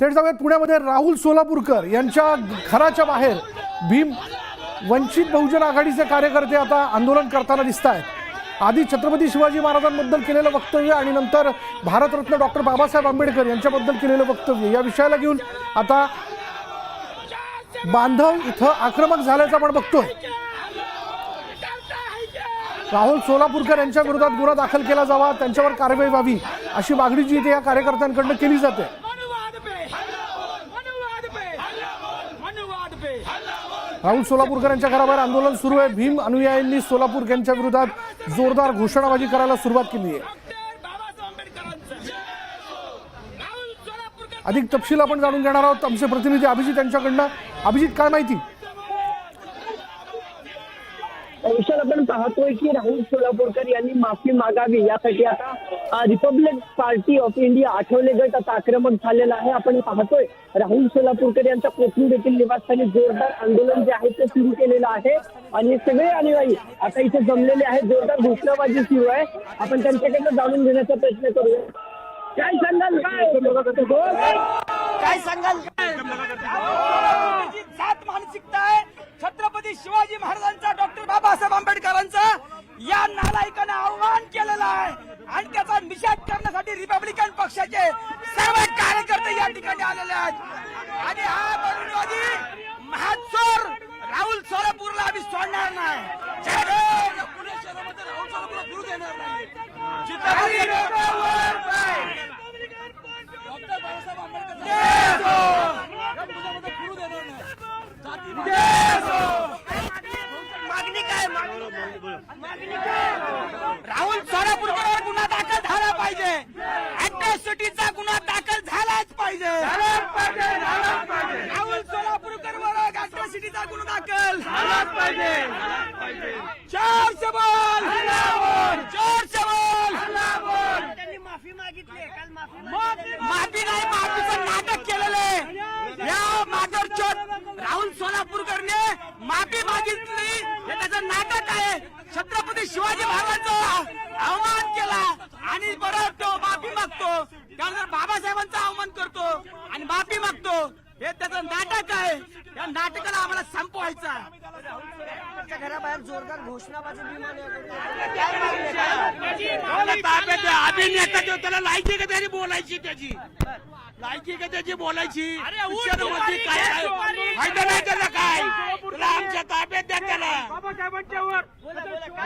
थेट जाऊयात पुण्यामध्ये राहुल सोलापूरकर यांच्या घराच्या बाहेर भीम वंचित बहुजन आघाडीचे कार्यकर्ते आता आंदोलन करताना दिसत आहेत। आधी छत्रपती शिवाजी महाराजांबद्दल केलेलं वक्तव्य आणि नंतर भारतरत्न डॉक्टर बाबासाहेब आंबेडकर यांच्याबद्दल केलेलं वक्तव्य या विषयाला घेऊन आता बांधव इथं आक्रमक झाल्याचं आपण बघतोय। राहुल सोलापूरकर यांच्या विरोधात गुन्हा दाखल केला जावा, त्यांच्यावर कारवाई व्हावी अशी मागणी जी इथे या कार्यकर्त्यांकडून केली जाते। राहुल सोलापूरकर यांच्या घराबाहेर आंदोलन सुरू आहे। भीम अनुयायांनी सोलापूर यांच्या विरोधात जोरदार घोषणाबाजी करायला सुरुवात केली आहे। अधिक तपशील आपण जाणून घेणार आहोत आमचे प्रतिनिधी अभिजित यांच्याकडनं। अभिजित, काय माहिती? विशाल, आपण पाहतोय की राहुल सोलापूरकर यांनी माफी मागावी यासाठी आता Republic party of India Athawale गट आता आक्रमक झालेला आहे। आपण पाहतोय राहुल सोलापूरकर यांच्या कोथरूड येथील निवासस्थानी जोरदार आंदोलन जे आहे ते सुरू केलेलं आहे आणि सगळे अनुयायी आता इथे जमलेले आहेत। जोरदार घोषणाबाजी सुरू आहे। आपण त्यांच्याकडनं जाणून घेण्याचा प्रयत्न करूया। काय सांगाल? काय सांगाल? सात मानसिकता आहे छत्रपती शिवाजी महाराजांचा, डॉक्टर बाबासाहेब आंबेडकरांचा या नालायकाने आव्हान केलेलं आहे आणि त्याचा निषेध करण्यासाठी रिपब्लिकन पक्षाचे सर्व कार्यकर्ते या ठिकाणी आलेले आहेत आणि हा बळीवादी महाचोर राहुल सोलापूरला आम्ही सोडणार नाही। पुणे शहरामध्ये राहुल सोलापूरला फिरू देणार नाही। डॉक्टर बाबासाहेब आंबेडकर फिरू देणार नाही। मागणी काय? राहुल सोलापूरकर गुन्हा दाखल झाला पाहिजे। अॅट्रॉसिटीचा गुन्हा दाखल झालाच पाहिजे। राहुल सोलापूरकर वर अॅट्रॉसिटीचा गुन्हा दाखल झालाच पाहिजे। जोर से बोल, जोर से बोल। त्यांनी माफी मागितली, काल माफी नाही, माफीचं नाटक केलेलं आहे। या माधवचोद राहुल सोलापूरकरने माफी मागितली हे त्याचं नाटक आहे। छत्रपती शिवाजी महाराजांचा अवमान केला आणि परत तो माफी मागतो, त्यानंतर बाबासाहेबांचा अवमान करतो आणि माफी मागतो, हे त्याचं नाटक आहे। या नाटकाला आम्हाला संपवायचं आहे। घराबाहेर जोरदार घोषणाबाजी अभिनेता जो त्याला लायकी का त्याची बोलायची, त्याची लायकी का त्याची बोलायची काय फायदा नाही त्याला, काय तुला आमच्या ताब्यात द्या त्याला।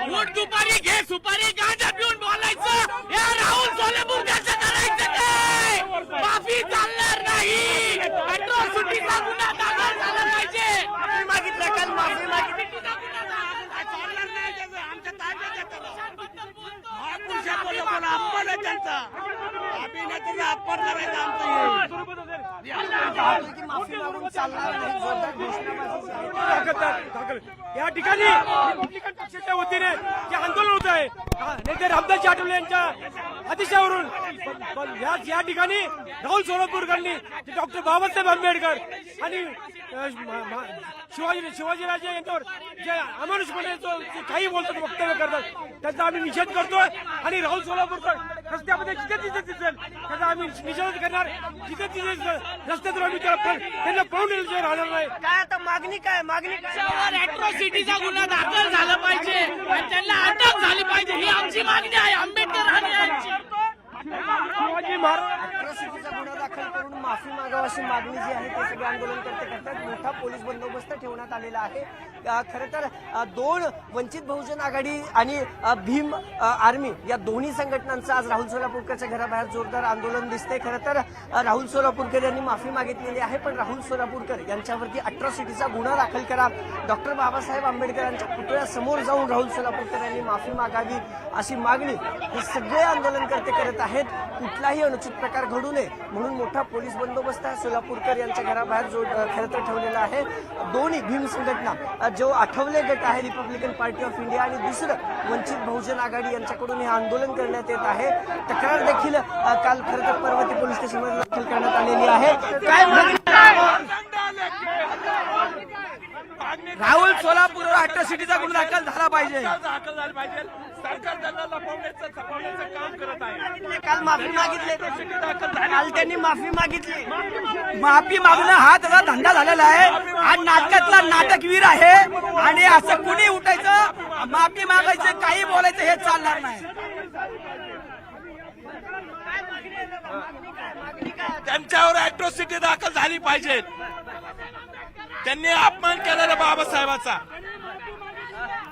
वोट दुपारी घे, सुपारी गांजा पिऊन बोलायचं या राहुल सोलापूरकरचं करायचं काय? माफी चालणार नाही। अॅट्रॉसिटीचा गुन्हा दाखल झाला पाहिजे। माफी मागितलं, काल माफी मागितली, चालणार नाही त्याचं, आमच्या ताब्यात द्या त्याला। महापुरुषा बोला अपमान आहे त्यांचा, अभिनेत्याचा अपमान करायचा आमचं माफी मागून चालणार नाही। जोरदार घोषणाबाजी या ठिकाणी रिपब्लिकन पक्षाच्या वतीने जे आंदोलन होत आहे नेते रामदास आठवले यांच्या आदेशावरून या ठिकाणी राहुल सोलापूरकरांनी डॉक्टर बाबासाहेब आंबेडकर आणि शिवाजीराजे यांच्यावर जे अमानुषपणे काही बोलतात, वक्तव्य करतात, त्याचा आम्ही निषेध करतोय आणि राहुल सोलापूरकर रस्त्यामध्ये जिथे तिथे दिसेल त्याचा आम्ही निषेध करणार। जिथे तिथे रस्त्यातून आम्ही त्यांना पाहून राहणार नाही। काय आता मागणी काय? मागणी अॅट्रॉसिटीचा गुन्हा दाखल झाला पाहिजे आणि त्यांना अटक झाली पाहिजे, ही आमची मागणी आहे। आंबेडकर आणि यांची शिवाजी महाराज अॅट्रॉसिटीचा गुन्हा दाखल करून माफी मागावी अशी मागणी जी आहे ते सगळे आंदोलनकर्ते करतात। मोठा पोलीस बंदोबस्त ठेवण्यात आलेला आहे। खरं तर दोन वंचित बहुजन आघाडी आणि भीम आर्मी या दोन्ही संघटनांचं आज राहुल सोलापूरकरच्या घराबाहेर जोरदार आंदोलन दिसते। खरं तर राहुल सोलापूरकर यांनी माफी मागितलेली आहे, पण राहुल सोलापूरकर यांच्यावरती अॅट्रॉसिटीचा गुन्हा दाखल करा, डॉक्टर बाबासाहेब आंबेडकरांच्या पुतळ्यासमोर जाऊन राहुल सोलापूरकर यांनी माफी मागावी अशी मागणी हे सगळे आंदोलनकर्ते करत आहेत। कुठलाही अनुचित प्रकार घडू नये म्हणून मोठा पोलीस बंदोबस्त सोलापूरकर यांच्या घराबाहेर खरं तर ठेवलेला आहे। दोन्ही भीम संघटना जो आठवले गट आहे रिपब्लिकन पार्टी ऑफ इंडिया आणि दुसरं वंचित बहुजन आघाडी यांच्याकडून हे आंदोलन करण्यात येत आहे। तक्रार देखील काल खरं तर पर्वती पोलीस स्टेशनमध्ये दाखल करण्यात आलेली आहे। काय राहुल सोलापूरवर अॅट्रॉसिटीचा गुन्हा दाखल झाला पाहिजे। सरकार त्यांना लपवण्याचं काम करत आहे. काल माफी मागितली, काल त्यांनी माफी मागितली. माफी मागणं हा त्याचा धंदा झालेला आहे. हा नाटकातला नाटकवीर आहे आणि असं कुणी उठायचं, माफी मागायचं, काही बोलायचं हे चालणार नाही. त्यांच्यावर अॅट्रॉसिटी दाखल झाली पाहिजे. त्यांनी अपमान केलेला बाबासाहेबाचा.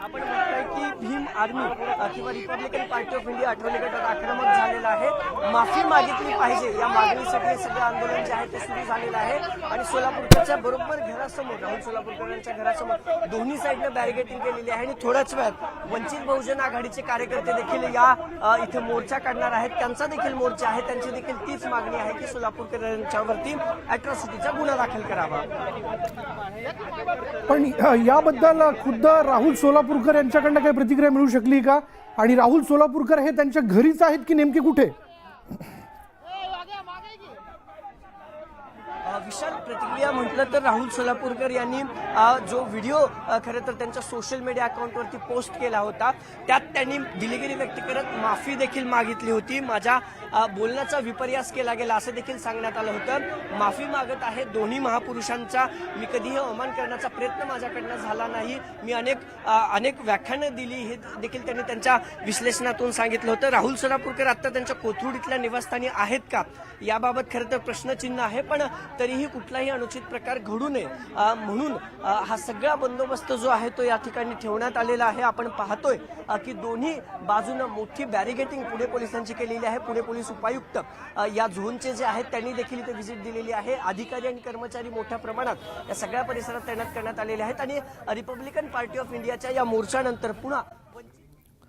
आपण बघतोय की भीम आर्मी किंवा Republican party of India Athawale गटात आक्रमक झालेला आहे. माफी मागितली पाहिजे या मागणीसाठी हे सगळं आंदोलन जे आहे ते सुरू झालेलं आहे. आणि सोलापूरच्या बरोबर घरासमोर, राहुल सोलापूरकरांच्या घरासमोर दोन्ही साईडनं बॅरिगेटिंग केलेली आहे. आणि थोड्याच वेळात वंचित बहुजन आघाडीचे कार्यकर्ते देखील या इथे मोर्चा काढणार आहेत. त्यांचा देखील मोर्चा आहे. त्यांची देखील तीच मागणी आहे की सोलापूरकरांच्यावरती अॅट्रॉसिटीचा गुन्हा दाखल करावा. पण याबद्दल खुद्द राहुल सोलापूरकर यांच्याकडनं काही प्रतिक्रिया मिळू शकली का? आणि राहुल सोलापूरकर हे त्यांच्या घरीच आहेत की नेमके कुठे? विशाल, प्रतिक्रिया म्हटलं तर राहुल सोलापूरकर यांनी जो व्हिडिओ खरं तर त्यांच्या सोशल मीडिया अकाउंटवरती पोस्ट केला होता त्यात त्यांनी दिलगिरी व्यक्त करत माफी देखील मागितली होती. माझ्या बोलण्याचा विपर्यास केला गेला असं देखील सांगण्यात आलं होतं. माफी मागत आहे दोन्ही महापुरुषांचा. मी कधीही अवमान करण्याचा प्रयत्न माझ्याकडनं झाला नाही. मी अनेक व्याख्यानं दिली हे देखील त्यांनी त्यांच्या विश्लेषणातून सांगितलं होतं. राहुल सोलापूरकर आता त्यांच्या कोथरूडीतल्या निवासस्थानी आहेत का याबाबत खरं तर प्रश्नचिन्ह आहे. पण तरीही कुठलाही अनुचित प्रकार घडू नये म्हणून हा सगळा बंदोबस्त जो आहे तो या ठिकाणी ठेवण्यात आलेला आहे. आपण पाहतोय की दोन्ही बाजूनं मोठी बॅरिगेटिंग पुणे पोलिसांची केलेली आहे. पुणे पोलीस उपायुक्त या झोनचे जे आहेत त्यांनी देखील इथे व्हिजिट दिलेली आहे. अधिकारी आणि कर्मचारी मोठ्या प्रमाणात या सगळ्या परिसरात तैनात करण्यात आलेले आहेत. आणि रिपब्लिकन पार्टी ऑफ इंडियाच्या या मोर्चानंतर पुन्हा